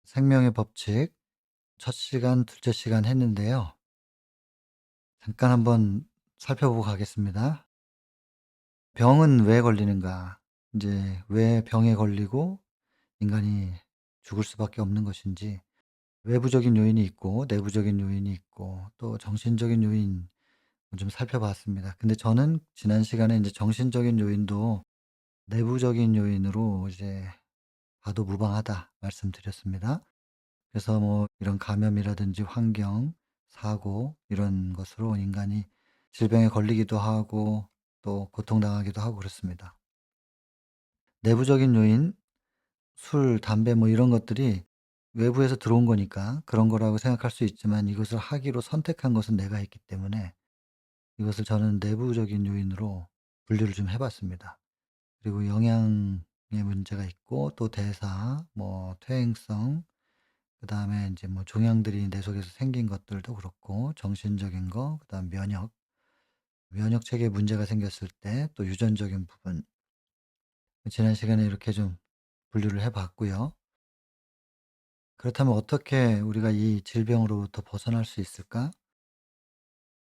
생명의 법칙 첫 시간, 둘째 시간 했는데요. 잠깐 한번 살펴보고 가겠습니다. 병은 왜 걸리는가? 이제 왜 병에 걸리고 인간이 죽을 수밖에 없는 것인지, 외부적인 요인이 있고 내부적인 요인이 있고 또 정신적인 요인 좀 살펴봤습니다. 근데 저는 지난 시간에 이제 정신적인 요인도 내부적인 요인으로 이제 봐도 무방하다 말씀드렸습니다. 그래서 뭐 이런 감염이라든지 환경, 사고 이런 것으로 인간이 질병에 걸리기도 하고 또 고통당하기도 하고 그렇습니다. 내부적인 요인, 술, 담배 뭐 이런 것들이 외부에서 들어온 거니까 그런 거라고 생각할 수 있지만, 이것을 하기로 선택한 것은 내가 했기 때문에 이것을 저는 내부적인 요인으로 분류를 좀 해 봤습니다. 그리고 영양의 문제가 있고 또 대사, 뭐 퇴행성, 그다음에 인제 뭐 종양들이 내 속에서 생긴 것들도 그렇고 정신적인 거, 그다음 면역 체계에 문제가 생겼을 때 또 유전적인 부분, 지난 시간에 이렇게 좀 분류를 해 봤고요. 그렇다면 어떻게 우리가 이 질병으로부터 벗어날 수 있을까?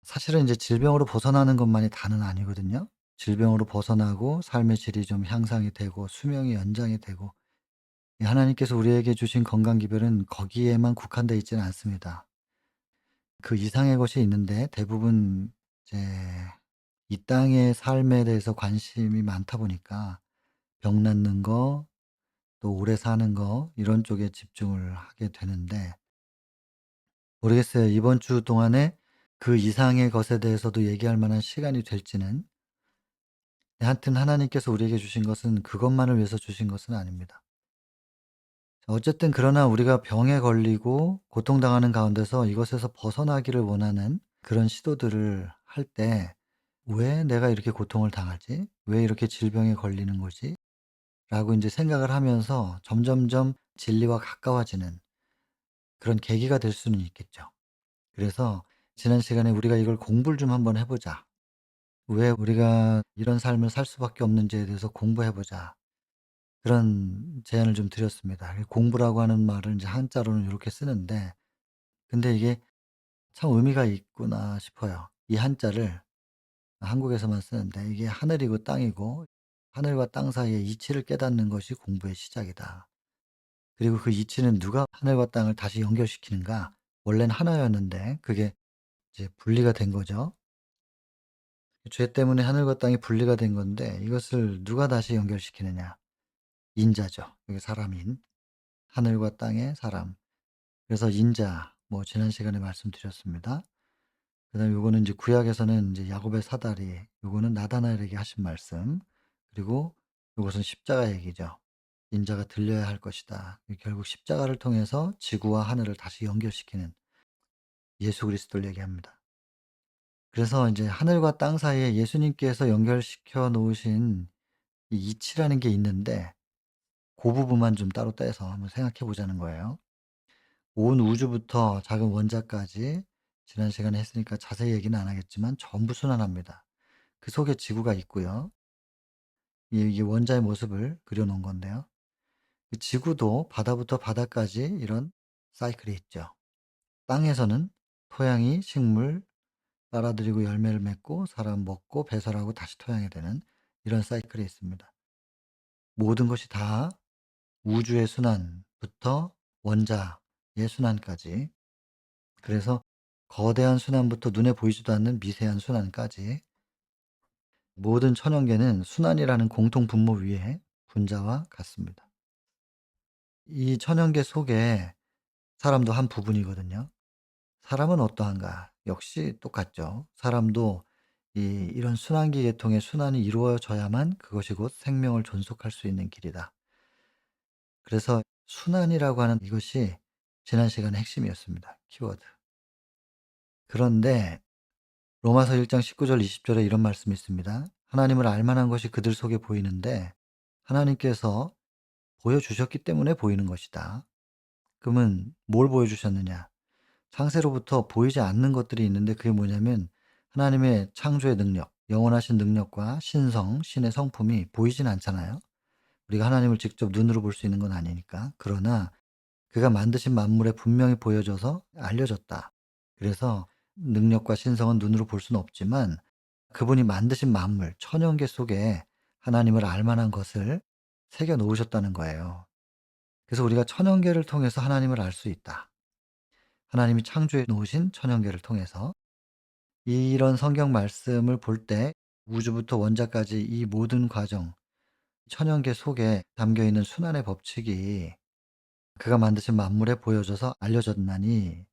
사실은 인제 질병으로 벗어나는 것만이 다는 아니거든요. 질병으로 벗어나고 삶의 질이 좀 향상이 되고 수명이 연장이 되고, 이 하나님께서 우리에게 주신 건강 기별은 거기에만 국한되어 있지는 않습니다. 그 이상의 것이 있는데 대부분 이제 이 땅의 삶에 대해서 관심이 많다 보니까 병 낫는 거, 또 오래 사는 거 이런 쪽에 집중을 하게 되는데, 모르겠어요. 이번 주 동안에 그 이상의 것에 대해서도 얘기할 만한 시간이 될지는. 하여튼 하나님께서 우리에게 주신 것은 그것만을 위해서 주신 것은 아닙니다. 어쨌든 그러나 우리가 병에 걸리고 고통당하는 가운데서 이것에서 벗어나기를 원하는 그런 시도들을 할 때 '왜 내가 이렇게 고통을 당하지? 왜 이렇게 질병에 걸리는 거지?' 라고 인제 생각을 하면서 점점점 진리와 가까워지는 그런 계기가 될 수는 있겠죠. 그래서 지난 시간에 우리가 이걸 공부를 좀 한번 해 보자. 왜 우리가 이런 삶을 살 수밖에 없는지에 대해서 공부해 보자. 그런 제안을 좀 드렸습니다. 이 공부라고 하는 말을 인제 한자로는 요렇게 쓰는데, 근데 이게 참 의미가 있구나 싶어요. 이 한자를 한국에서만 쓰는데, 이게 하늘이고 땅이고 하늘과 땅 사이의 이치를 깨닫는 것이 공부의 시작이다. 그리고 그 이치는 누가 하늘과 땅을 다시 연결시키는가? 원래는 하나였는데 그게 이제 분리가 된 거죠. 죄 때문에 하늘과 땅이 분리가 된 건데 이것을 누가 다시 연결시키느냐? 인자죠. 여기 사람인 하늘과 땅의 사람. 그래서 인자, 뭐 지난 시간에 말씀드렸습니다. 그다음에 요거는 이제 구약에서는 이제 야곱의 사다리, 요거는 나다나엘에게 하신 말씀. 그리고 요것은 십자가 얘기죠. 인자가 들려야 할 것이다. 결국 십자가를 통해서 지구와 하늘을 다시 연결시키는 예수 그리스도를 얘기합니다. 그래서 이제 하늘과 땅 사이에 예수님께서 연결시켜 놓으신 이 이치라는 게 있는데, 그 부분만 좀 따로 떼서 한번 생각해 보자는 거예요. 온 우주부터 작은 원자까지 지난 시간에 했으니까 자세히 얘기는 안 하겠지만 전부 순환합니다. 그 속에 지구가 있고요. 이게 원자의 모습을 그려 놓은 건데요. 그 지구도 바다부터 바다까지 이런 사이클이 있죠. 땅에서는 토양이 식물 빨아들이고 열매를 맺고 사람 먹고 배설하고 다시 토양이 되는 이런 사이클이 있습니다. 모든 것이 다 우주의 순환부터 원자의 순환까지, 그래서 거대한 순환부터 눈에 보이지도 않는 미세한 순환까지 모든 천연계는 순환이라는 공통 분모 위에 분자와 같습니다. 이 천연계 속에 사람도 한 부분이거든요. 사람은 어떠한가? 역시 똑같죠. 사람도 이런 순환기 계통의 순환이 이루어져야만 그것이 곧 생명을 존속할 수 있는 길이다. 그래서 순환이라고 하는 이것이 지난 시간의 핵심이었습니다. 키워드. 그런데 로마서 1장 19절 20절에 이런 말씀이 있습니다. 하나님을 알 만한 것이 그들 속에 보이는데 하나님께서 보여주셨기 때문에 보이는 것이다. 그러면 뭘 보여주셨느냐? 창세로부터 보이지 않는 것들이 있는데 그게 뭐냐면 하나님의 창조의 능력, 영원하신 능력과 신성, 신의 성품이 보이진 않잖아요. 우리가 하나님을 직접 눈으로 볼 수 있는 건 아니니까. 그러나 그가 만드신 만물에 분명히 보여져서 알려졌다. 그래서 능력과 신성은 눈으로 볼 수는 없지만 그분이 만드신 만물, 천연계 속에 하나님을 알 만한 것을 새겨 놓으셨다는 거예요. 그래서 우리가 천연계를 통해서 하나님을 알 수 있다. 하나님이 창조해 놓으신 천연계를 통해서 이런 성경 말씀을 볼 때 우주부터 원자까지 이 모든 과정, 천연계 속에 담겨 있는 순환의 법칙이 그가 만드신 만물에 보여져서 알려졌나니,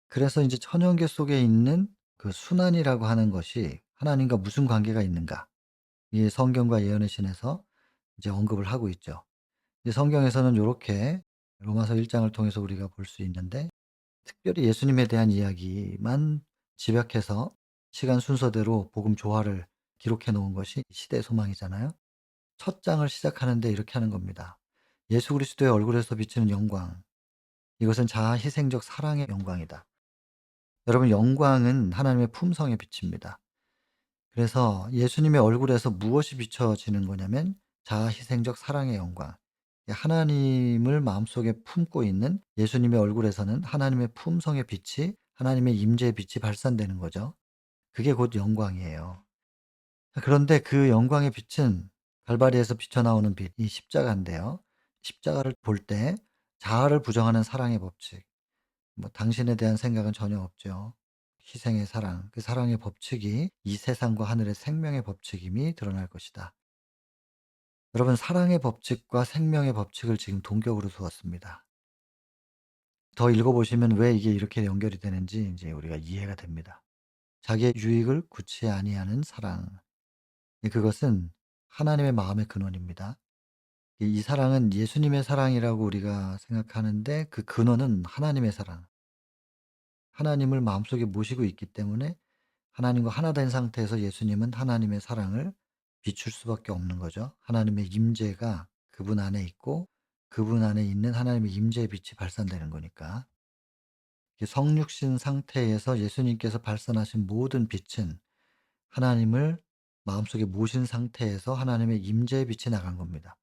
그래서 이제 천연계 속에 있는 그 순환이라고 하는 것이 하나님과 무슨 관계가 있는가? 이 성경과 예언의 신에서 이제 언급을 하고 있죠. 이 성경에서는 요렇게 로마서 1 장을 통해서 우리가 볼 수 있는데, 특별히 예수님에 대한 이야기만 집약해서 시간 순서대로 복음 조화를 기록해 놓은 것이 시대의 소망이잖아요. 첫 장을 시작하는데 이렇게 하는 겁니다. 예수 그리스도의 얼굴에서 비치는 영광. 이것은 자아 희생적 사랑의 영광이다. 여러분, 영광은 하나님의 품성에 비칩니다. 그래서 예수님의 얼굴에서 무엇이 비춰지는 거냐면 자아 희생적 사랑의 영광. 하나님을 마음속에 품고 있는 예수님의 얼굴에서는 하나님의 품성의 빛이, 하나님의 임재의 빛이 발산되는 거죠. 그게 곧 영광이에요. 그런데 그 영광의 빛은 갈바리에서 비쳐나오는 빛, 이 십자가인데요. 십자가를 볼 때 자아를 부정하는 사랑의 법칙, 뭐 당신에 대한 생각은 전혀 없죠. 희생의 사랑, 그 사랑의 법칙이 이 세상과 하늘의 생명의 법칙임이 드러날 것이다. 여러분, 사랑의 법칙과 생명의 법칙을 지금 동격으로 두었습니다. 더 읽어보시면 왜 이게 이렇게 연결이 되는지 이제 우리가 이해가 됩니다. 자기의 유익을 구치 아니하는 사랑. 그것은 하나님의 마음의 근원입니다. 이 사랑은 예수님의 사랑이라고 우리가 생각하는데 그 근원은 하나님의 사랑. 하나님을 마음속에 모시고 있기 때문에 하나님과 하나 된 상태에서 예수님은 하나님의 사랑을 비출 수밖에 없는 거죠. 하나님의 임재가 그분 안에 있고 그분 안에 있는 하나님의 임재의 빛이 발산되는 거니까. 성육신 상태에서 예수님께서 발산하신 모든 빛은 하나님을 마음속에 모신 상태에서 하나님의 임재의 빛이 나간 겁니다.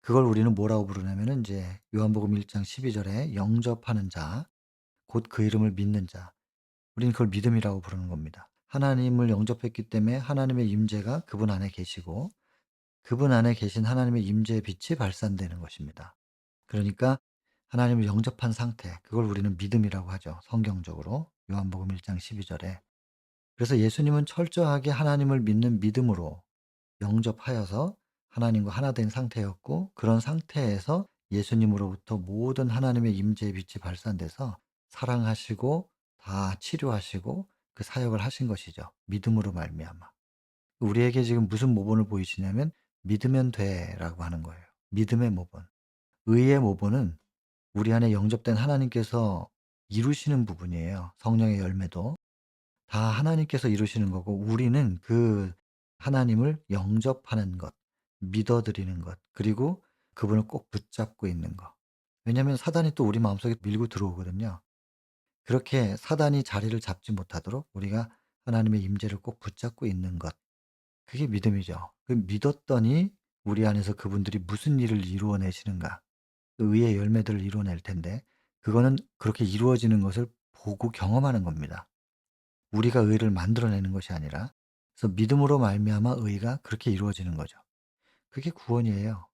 그걸 우리는 뭐라고 부르냐면은 이제 요한복음 1장 12절에 영접하는 자, 곧 그 이름을 믿는 자. 우리는 그걸 믿음이라고 부르는 겁니다. 하나님을 영접했기 때문에 하나님의 임재가 그분 안에 계시고 그분 안에 계신 하나님의 임재의 빛이 발산되는 것입니다. 그러니까 하나님을 영접한 상태, 그걸 우리는 믿음이라고 하죠. 성경적으로 요한복음 1장 12절에. 그래서 예수님은 철저하게 하나님을 믿는 믿음으로 영접하여서 하나님과 하나 된 상태였고, 그런 상태에서 예수님으로부터 모든 하나님의 임재의 빛이 발산돼서 사랑하시고 다 치료하시고 그 사역을 하신 것이죠. 믿음으로 말미암아. 우리에게 지금 무슨 모본을 보이시냐면 믿으면 돼라고 하는 거예요. 믿음의 모본. 의의 모본은 우리 안에 영접된 하나님께서 이루시는 부분이에요. 성령의 열매도 다 하나님께서 이루시는 거고, 우리는 그 하나님을 영접하는 것, 믿어드리는 것, 그리고 그분을 꼭 붙잡고 있는 것. 왜냐하면 사단이 또 우리 마음속에 밀고 들어오거든요. 그렇게 사단이 자리를 잡지 못하도록 우리가 하나님의 임재를 꼭 붙잡고 있는 것. 그게 믿음이죠. 그 믿었더니 우리 안에서 그분들이 무슨 일을 이루어내시는가. 그 의의 열매들을 이루어낼 텐데, 그거는 그렇게 이루어지는 것을 보고 경험하는 겁니다. 우리가 의를 만들어내는 것이 아니라, 그래서 믿음으로 말미암아 의가 그렇게 이루어지는 거죠. 그게 구원이에요.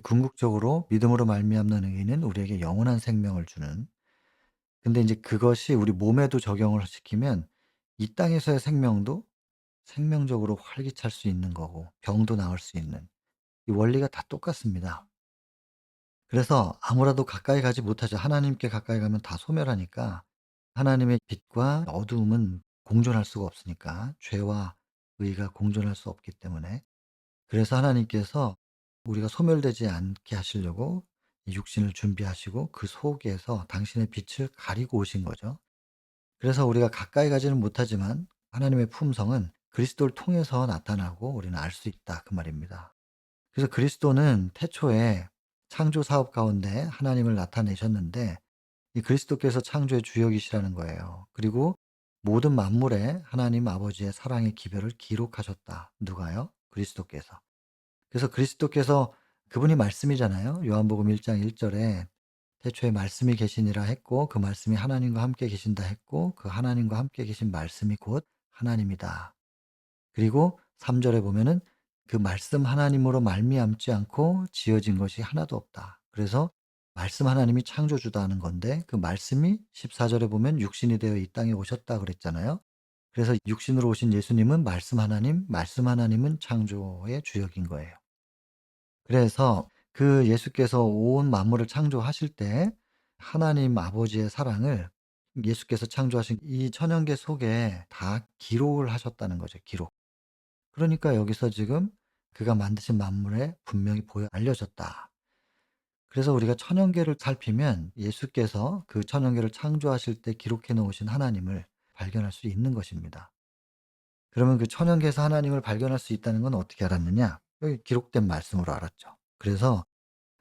궁극적으로 믿음으로 말미암는 의는 우리에게 영원한 생명을 주는. 근데 이제 그것이 우리 몸에도 적용을 시키면 이 땅에서의 생명도 생명적으로 활기찰 수 있는 거고 병도 나을 수 있는, 이 원리가 다 똑같습니다. 그래서 아무라도 가까이 가지 못하죠. 하나님께 가까이 가면 다 소멸하니까. 하나님의 빛과 어두움은 공존할 수가 없으니까. 죄와 의가 공존할 수 없기 때문에. 그래서 하나님께서 우리가 소멸되지 않게 하시려고 이 육신을 준비하시고 그 속에서 당신의 빛을 가리고 오신 거죠. 그래서 우리가 가까이 가지는 못하지만 하나님의 품성은 그리스도를 통해서 나타나고 우리는 알 수 있다, 그 말입니다. 그래서 그리스도는 태초에 창조 사업 가운데 하나님을 나타내셨는데 이 그리스도께서 창조의 주역이시라는 거예요. 그리고 모든 만물에 하나님 아버지의 사랑의 기별을 기록하셨다. 누가요? 그리스도께서. 그래서 그리스도께서, 그분이 말씀이잖아요. 요한복음 1장 1절에 태초에 말씀이 계시니라 했고 그 말씀이 하나님과 함께 계신다 했고 그 하나님과 함께 계신 말씀이 곧 하나님이다. 그리고 3 절에 보면은 그 말씀 하나님으로 말미암지 않고 지어진 것이 하나도 없다. 그래서 말씀 하나님이 창조주다 하는 건데 그 말씀이 14 절에 보면 육신이 되어 이 땅에 오셨다 그랬잖아요. 그래서 육신으로 오신 예수님은 말씀 하나님, 말씀 하나님은 창조의 주역인 거예요. 그래서 그 예수께서 온 만물을 창조하실 때 하나님 아버지의 사랑을 예수께서 창조하신 이 천연계 속에 다 기록을 하셨다는 거죠, 기록. 그러니까 여기서 지금 그가 만드신 만물에 분명히 보여 알려졌다. 그래서 우리가 천연계를 살피면 예수께서 그 천연계를 창조하실 때 기록해 놓으신 하나님을 발견할 수 있는 것입니다. 그러면 그 천연계에서 하나님을 발견할 수 있다는 건 어떻게 알았느냐? 여기 기록된 말씀으로 알았죠. 그래서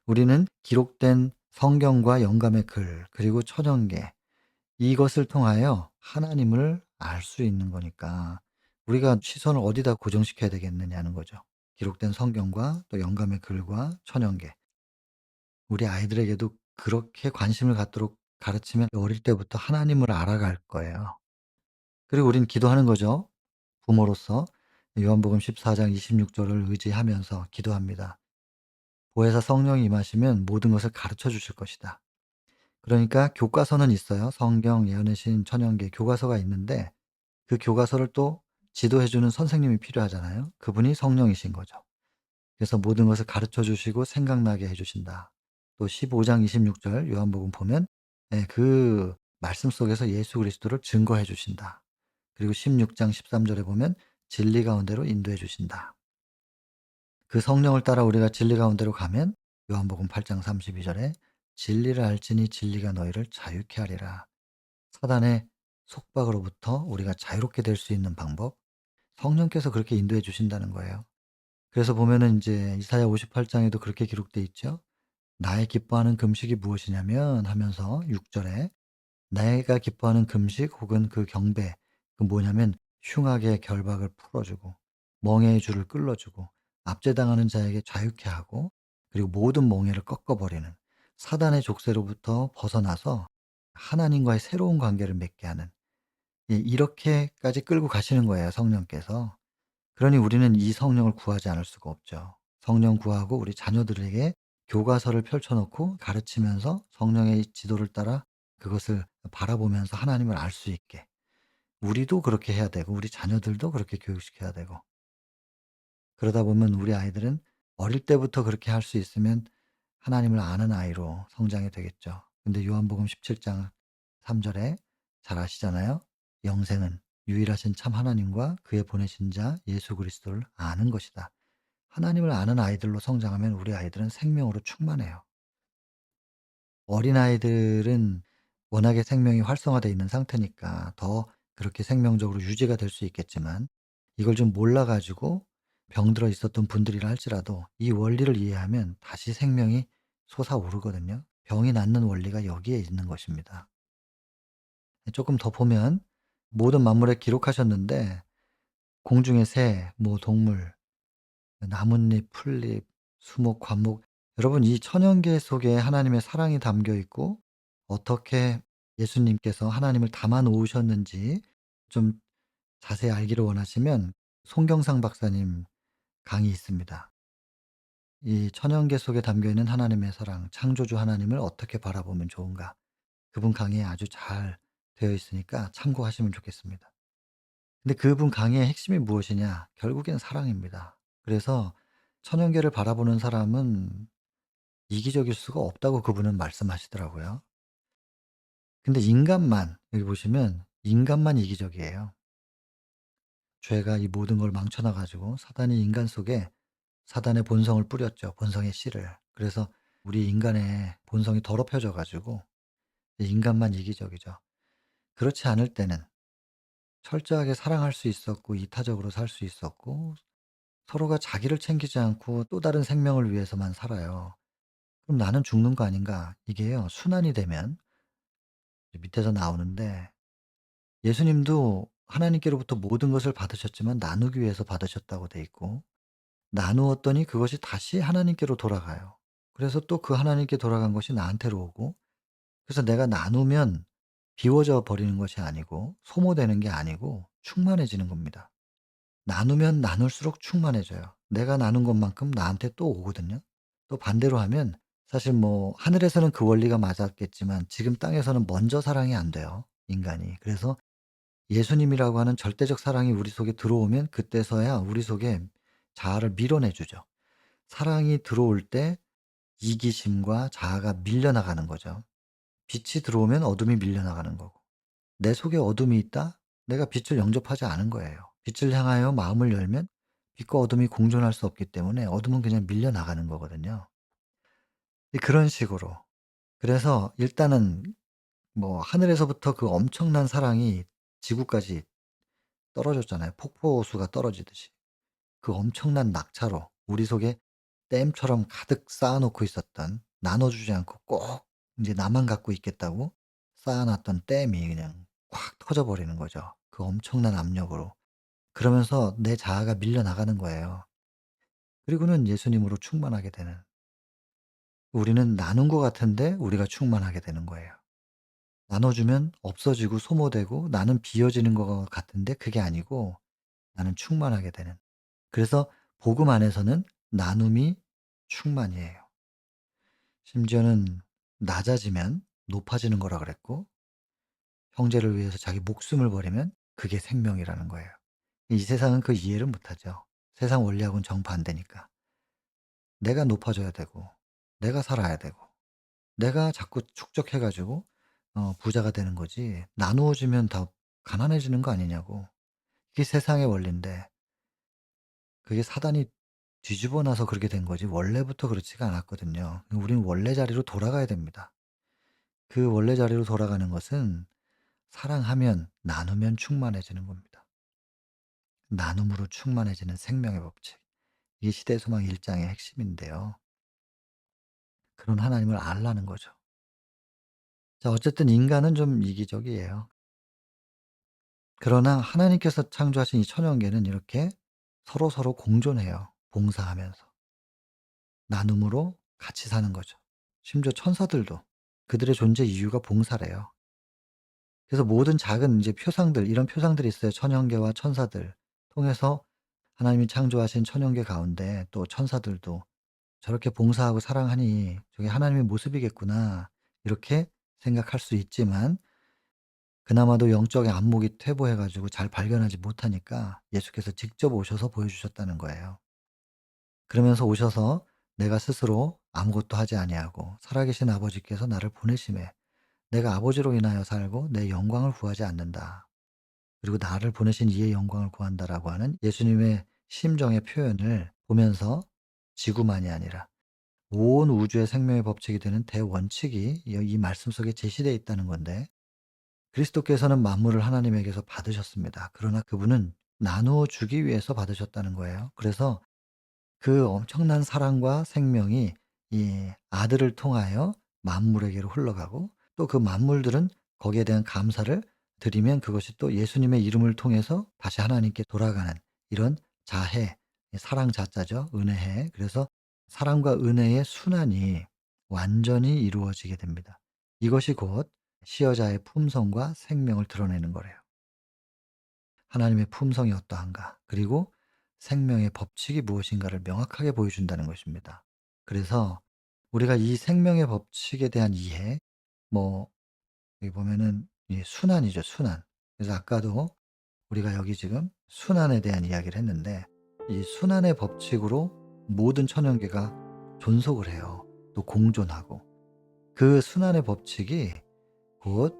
우리는 기록된 성경과 영감의 글, 그리고 천연계, 이것을 통하여 하나님을 알 수 있는 거니까 우리가 시선을 어디다 고정시켜야 되겠느냐는 거죠. 기록된 성경과 또 영감의 글과 천연계. 우리 아이들에게도 그렇게 관심을 갖도록 가르치면 어릴 때부터 하나님을 알아갈 거예요. 그리고 우린 기도하는 거죠. 부모로서 요한복음 14장 26절을 의지하면서 기도합니다. 보혜사 성령이 임하시면 모든 것을 가르쳐 주실 것이다. 그러니까 교과서는 있어요. 성경, 예언의 신, 천연계 교과서가 있는데 그 교과서를 또 지도해 주는 선생님이 필요하잖아요. 그분이 성령이신 거죠. 그래서 모든 것을 가르쳐 주시고 생각나게 해 주신다. 또 15장 26절 요한복음 보면 그 말씀 속에서 예수 그리스도를 증거해 주신다. 그리고 16장 13절에 보면 진리 가운데로 인도해 주신다. 그 성령을 따라 우리가 진리 가운데로 가면 요한복음 8장 32절에 진리를 알지니 진리가 너희를 자유케 하리라. 사단의 속박으로부터 우리가 자유롭게 될 수 있는 방법, 성령께서 그렇게 인도해 주신다는 거예요. 그래서 보면은 이제 이사야 58장에도 그렇게 기록돼 있죠. 나의 기뻐하는 금식이 무엇이냐면 하면서 6 절에 내가 기뻐하는 금식 혹은 그 경배, 그 뭐냐면 흉악의 결박을 풀어 주고 멍에의 줄을 끌어 주고 압제당하는 자에게 자유케 하고 그리고 모든 멍에를 꺾어 버리는 사단의 족쇄로부터 벗어나서 하나님과의 새로운 관계를 맺게 하는, 이렇게까지 끌고 가시는 거예요, 성령께서. 그러니 우리는 이 성령을 구하지 않을 수가 없죠. 성령 구하고 우리 자녀들에게 교과서를 펼쳐 놓고 가르치면서 성령의 지도를 따라 그것을 바라보면서 하나님을 알 수 있게 우리도 그렇게 해야 되고 우리 자녀들도 그렇게 교육시켜야 되고, 그러다 보면 우리 아이들은 어릴 때부터 그렇게 할 수 있으면 하나님을 아는 아이로 성장이 되겠죠. 근데 요한복음 17장 3 절에 잘 아시잖아요. 영생은 유일하신 참 하나님과 그의 보내신 자 예수 그리스도를 아는 것이다. 하나님을 아는 아이들로 성장하면 우리 아이들은 생명으로 충만해요. 어린아이들은 워낙에 생명이 활성화되어 있는 상태니까 더 그렇게 생명적으로 유지가 될 수 있겠지만 이걸 좀 몰라 가지고 병들어 있었던 분들이라 할지라도 이 원리를 이해하면 다시 생명이 솟아오르거든요. 병이 낫는 원리가 여기에 있는 것입니다. 조금 더 보면 모든 만물에 기록하셨는데 공중의 새, 뭐 동물, 나뭇잎, 풀잎, 수목, 관목, 여러분 이 천연계 속에 하나님의 사랑이 담겨 있고 어떻게 예수님께서 하나님을 담아 놓으셨는지 좀 자세히 알기를 원하시면 송경상 박사님 강의 있습니다. 이 천연계 속에 담겨 있는 하나님의 사랑, 창조주 하나님을 어떻게 바라보면 좋은가? 그분 강의에 아주 잘 되어 있으니까 참고하시면 좋겠습니다. 근데 그분 강의의 핵심이 무엇이냐? 결국엔 사랑입니다. 그래서 천연계를 바라보는 사람은 이기적일 수가 없다고 그분은 말씀하시더라고요. 근데 인간만, 여기 보시면 인간만 이기적이에요. 죄가 이 모든 걸 망쳐놔 가지고 사단이 인간 속에 사단의 본성을 뿌렸죠. 본성의 씨를. 그래서 우리 인간의 본성이 더럽혀져 가지고 인간만 이기적이죠. 그렇지 않을 때는 철저하게 사랑할 수 있었고 이타적으로 살 수 있었고 서로가 자기를 챙기지 않고 또 다른 생명을 위해서만 살아요. 그럼 '나는 죽는 거 아닌가?' 이게요. 순환이 되면 밑에서 나오는데 예수님도 하나님께로부터 모든 것을 받으셨지만 나누기 위해서 받으셨다고 돼 있고 나누었더니 그것이 다시 하나님께로 돌아가요. 그래서 또 그 하나님께 돌아간 것이 나한테로 오고 그래서 내가 나누면 비워져 버리는 것이 아니고 소모되는 게 아니고 충만해지는 겁니다. 나누면 나눌수록 충만해져요. 내가 나눈 것만큼 나한테 또 오거든요. 또 반대로 하면 사실 뭐 하늘에서는 그 원리가 맞았겠지만 지금 땅에서는 먼저 사랑이 안 돼요, 인간이. 그래서 예수님이라고 하는 절대적 사랑이 우리 속에 들어오면 그때서야 우리 속에 자아를 밀어내 주죠. 사랑이 들어올 때 이기심과 자아가 밀려나가는 거죠. 빛이 들어오면 어둠이 밀려나가는 거고. 내 속에 어둠이 있다? 내가 빛을 영접하지 않은 거예요. 빛을 향하여 마음을 열면 빛과 어둠이 공존할 수 없기 때문에 어둠은 그냥 밀려나가는 거거든요. 그런 식으로. 그래서 일단은 뭐 하늘에서부터 그 엄청난 사랑이 지구까지 떨어졌잖아요. 폭포수가 떨어지듯이. 그 엄청난 낙차로 우리 속에 댐처럼 가득 쌓아 놓고 있었던, 나눠주지 않고 꼭 인제 나만 갖고 있겠다고 쌓아 놨던 댐이 그냥 확 터져 버리는 거죠, 그 엄청난 압력으로. 그러면서 내 자아가 밀려나가는 거예요. 그리고는 예수님으로 충만하게 되는. 우리는 나눈 것 같은데 우리가 충만하게 되는 거예요. 나눠주면 없어지고 소모되고 나는 비어지는 것 같은데 그게 아니고 나는 충만하게 되는. 그래서 복음 안에서는 나눔이 충만이에요. 심지어는 낮아지면 높아지는 거라 그랬고 형제를 위해서 자기 목숨을 버리면 그게 생명이라는 거예요. 이 세상은 그 이해를 못하죠. 세상 원리하고는 정반대니까. 내가 높아져야 되고 내가 살아야 되고 내가 자꾸 축적해 가지고 부자가 되는 거지 나누어지면 다 가난해지는 거 아니냐고. 이게 세상의 원리인데 그게 사단이 뒤집어 놔서 그렇게 된 거지 원래부터 그렇지가 않았거든요. 우리는 원래 자리로 돌아가야 됩니다. 그 원래 자리로 돌아가는 것은 사랑하면 나누면 충만해지는 겁니다. 나눔으로 충만해지는 생명의 법칙. 이게 시대 소망 1 장의 핵심인데요. 그런 하나님을 알라는 거죠. 자 어쨌든 인간은 좀 이기적이에요. 그러나 하나님께서 창조하신 이 천연계는 이렇게 서로서로 공존해요, 봉사하면서. 나눔으로 같이 사는 거죠. 심지어 천사들도 그들의 존재 이유가 봉사래요. 그래서 모든 작은 이제 표상들 이런 표상들이 있어요. 천연계와 천사들 통해서 하나님이 창조하신 천연계 가운데 또 천사들도 '저렇게 봉사하고 사랑하니 저게 하나님의 모습이겠구나.' 이렇게 생각할 수 있지만 그나마도 영적인 안목이 퇴보해 가지고 잘 발견하지 못하니까 예수께서 직접 오셔서 보여주셨다는 거예요. 그러면서 오셔서 내가 스스로 아무것도 하지 아니하고 살아계신 아버지께서 나를 보내심에 내가 아버지로 인하여 살고 내 영광을 구하지 않는다. 그리고 나를 보내신 이의 영광을 구한다라고 하는 예수님의 심정의 표현을 보면서 지구만이 아니라 온 우주의 생명의 법칙이 되는 대원칙이 이 말씀 속에 제시되어 있다는 건데 그리스도께서는 만물을 하나님에게서 받으셨습니다. 그러나 그분은 나누어 주기 위해서 받으셨다는 거예요. 그래서 그 엄청난 사랑과 생명이 이 아들을 통하여 만물에게로 흘러가고 또 그 만물들은 거기에 대한 감사를 드리면 그것이 또 예수님의 이름을 통해서 다시 하나님께 돌아가는 이런 자해, 사랑 자자죠. 은혜해. 그래서 사랑과 은혜의 순환이 완전히 이루어지게 됩니다. 이것이 곧 시여자의 품성과 생명을 드러내는 거래요. 하나님의 품성이 어떠한가 그리고 생명의 법칙이 무엇인가를 명확하게 보여준다는 것입니다. 그래서 우리가 이 생명의 법칙에 대한 이해 뭐 여기 보면은 이 순환이죠, 순환. 그래서 아까도 우리가 여기 지금 순환에 대한 이야기를 했는데 이 순환의 법칙으로 모든 천연계가 존속을 해요. 또 공존하고. 그 순환의 법칙이 곧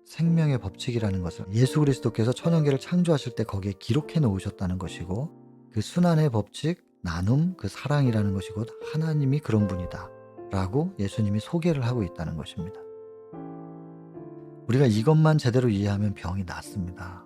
생명의 법칙이라는 것을 예수 그리스도께서 천연계를 창조하실 때 거기에 기록해 놓으셨다는 것이고 그 순환의 법칙, 나눔, 그 사랑이라는 것이 곧 하나님이 그런 분이다 라고 예수님이 소개를 하고 있다는 것입니다. 우리가 이것만 제대로 이해하면 병이 낫습니다.